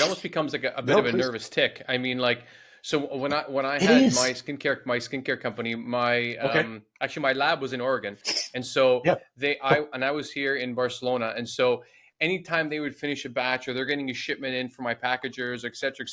almost becomes like a bit No, of a please. nervous tick. I mean, like, so when I It had my is. skincare company, my Okay. actually my lab was in Oregon, and so Yeah. I was here in Barcelona, and so anytime they would finish a batch or they're getting a shipment in for my packagers, et cetera,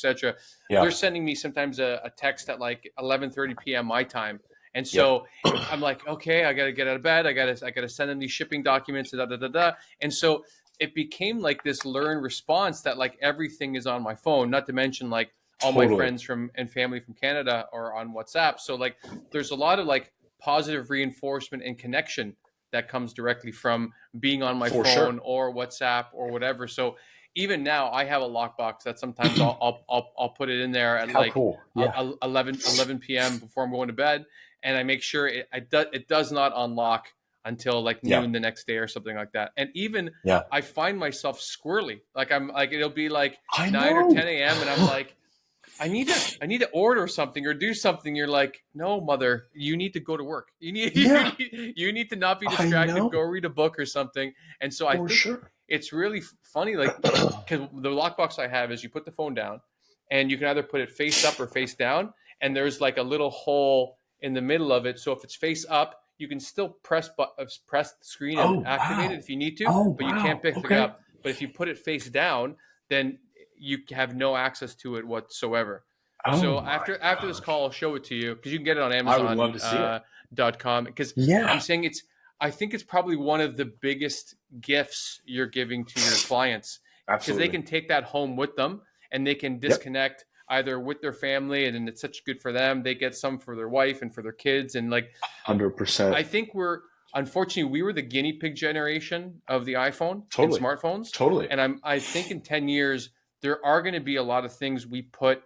they're Yeah. sending me sometimes a text at like 11:30 p.m. my time, and Yep. so I'm like, okay, I gotta get out of bed, I gotta send them these shipping documents, da da da da, and so it became like this learned response that like everything is on my phone, not to mention like all my Totally. friends from and family from Canada are on WhatsApp. So like there's a lot of like positive reinforcement and connection that comes directly from being on my For sure. phone or WhatsApp or whatever. So even now I have a lockbox that sometimes I'll put it in there at How like cool. Yeah. 11 p.m. before I'm going to bed, and I make sure it does not unlock until like Yeah. noon the next day or something like that. And even Yeah. I find myself squirrely. Like I'm like it'll be like I 9 or know. 10 a.m. and I'm like, I need to order something or do something. You're like, no, mother, you need to go to work. Yeah. You need to not be I distracted. Go know. read a book or something. And so I For think sure. it's really funny, like because the lockbox I have is you put the phone down, and you can either put it face up or face down, and there's like a little hole in the middle of it. So if it's face up, you can still press the screen and Oh, activate it wow. if you need to, Oh, but you can't wow. pick it Okay. up. But if you put it face down, then you have no access to it whatsoever. Oh So my after this gosh. call, I'll show it to you because you can get it on I would love Amazon to see it. .com. Because I'm Yeah. saying I think it's probably one of the biggest gifts you're giving to your clients because they Absolutely. can take that home with them and they can Yep. disconnect either with their family, and then it's such good for them. They get some for their wife and for their kids, and like 100%. I think unfortunately we were the guinea pig generation of the iPhone and Totally. smartphones, Totally. and I think in 10 years there are going to be a lot of things we put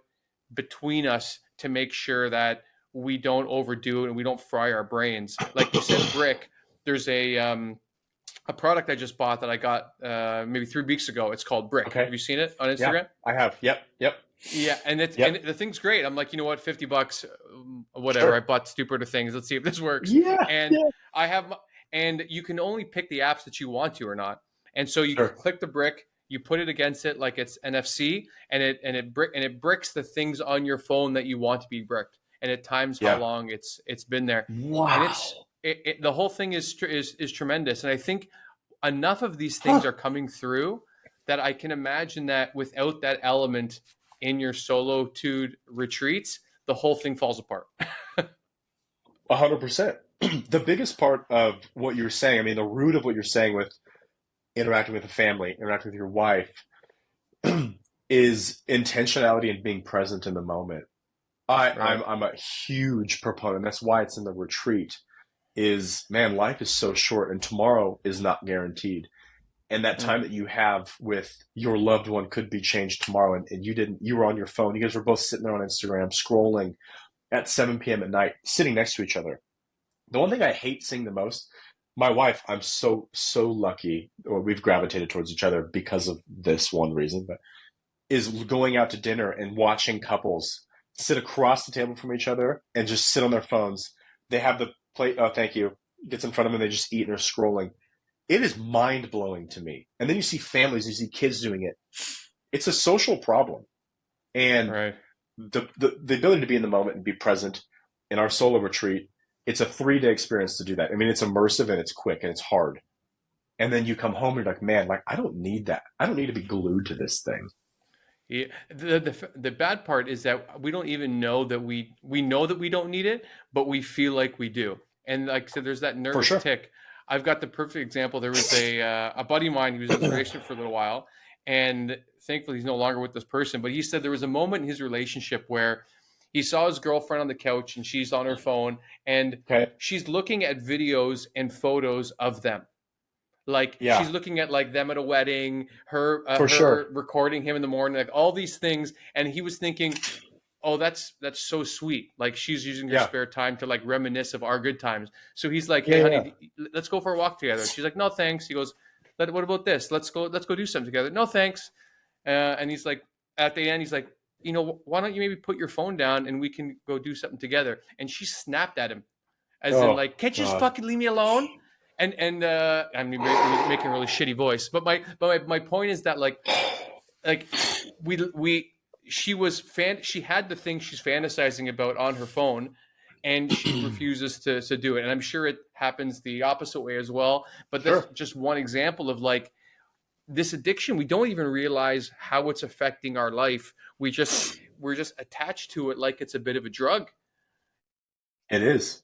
between us to make sure that we don't overdo it and we don't fry our brains. Like you said, brick. There's a product I just bought that I got maybe 3 weeks ago. It's called Brick. Okay. Have you seen it on Yeah, Instagram? I have. Yep. Yep. Yeah, and Yep. the thing's great. I'm like, you know what, $50, whatever. I Sure. bought stupider things. Let's see if this works. Yeah. And Yeah. I have, and you can only pick the apps that you want to or not. And so you Sure. click the brick, you put it against it like it's NFC, and it bricks the things on your phone that you want to be bricked, and it times how Yeah. long it's been there, and Wow. the whole thing is tremendous. And I think enough of these things Huh. are coming through that I can imagine that without that element in your solitude retreats, the whole thing falls apart. 100%. The biggest part of what you're saying, I mean, the root of what you're saying with interacting with the family, interacting with your wife, is intentionality and being present in the moment. Right. I'm a huge proponent. That's why it's in the retreat. Is man, life is so short, and tomorrow is not guaranteed. And that Mm. time that you have with your loved one could be changed tomorrow, and you didn't. You were on your phone. You guys were both sitting there on Instagram, scrolling at 7 p.m. at night, sitting next to each other. The one thing I hate seeing the most, my wife, I'm so lucky, or we've gravitated towards each other because of this one reason, but is going out to dinner and watching couples sit across the table from each other and just sit on their phones. They have the plate, oh, thank you, gets in front of them and they just eat and they're scrolling. It is mind blowing to me. And then you see families, you see kids doing it. It's a social problem. And Right. the ability to be in the moment and be present in our solo retreat, it's a 3 day experience to do that. I mean, it's immersive and it's quick and it's hard. And then you come home and you're like, man, like I don't need that. I don't need to be glued to this thing. Yeah. The bad part is that we don't even know that we know that we don't need it, but we feel like we do. And like so there's that For nervous sure. tick. I've got the perfect example. There was a buddy of mine who was in this relationship for a little while, and thankfully he's no longer with this person. But he said there was a moment in his relationship where he saw his girlfriend on the couch and she's on her phone and Okay. she's looking at videos and photos of them, like she's Yeah, looking at like them at a wedding, for her sure. recording him in the morning, like all these things, and he was thinking, oh, that's so sweet, like she's using her Yeah. spare time to like reminisce of our good times. So he's like, Yeah. hey Yeah. honey, let's go for a walk together. She's like, no thanks. He goes, what about this, let's go do something together. No thanks. And he's like, at the end he's like, why don't you maybe put your phone down and we can go do something together. And she snapped at him as in Oh like, can't you just God. fucking leave me alone? And I mean, making a really shitty voice, but my point is that like like we she was she had the thing she's fantasizing about on her phone, and she refuses to do it. And I'm sure it happens the opposite way as well, but that's Sure. just one example of like this addiction. We don't even realize how it's affecting our life. We're just attached to it like it's a bit of a drug. It is.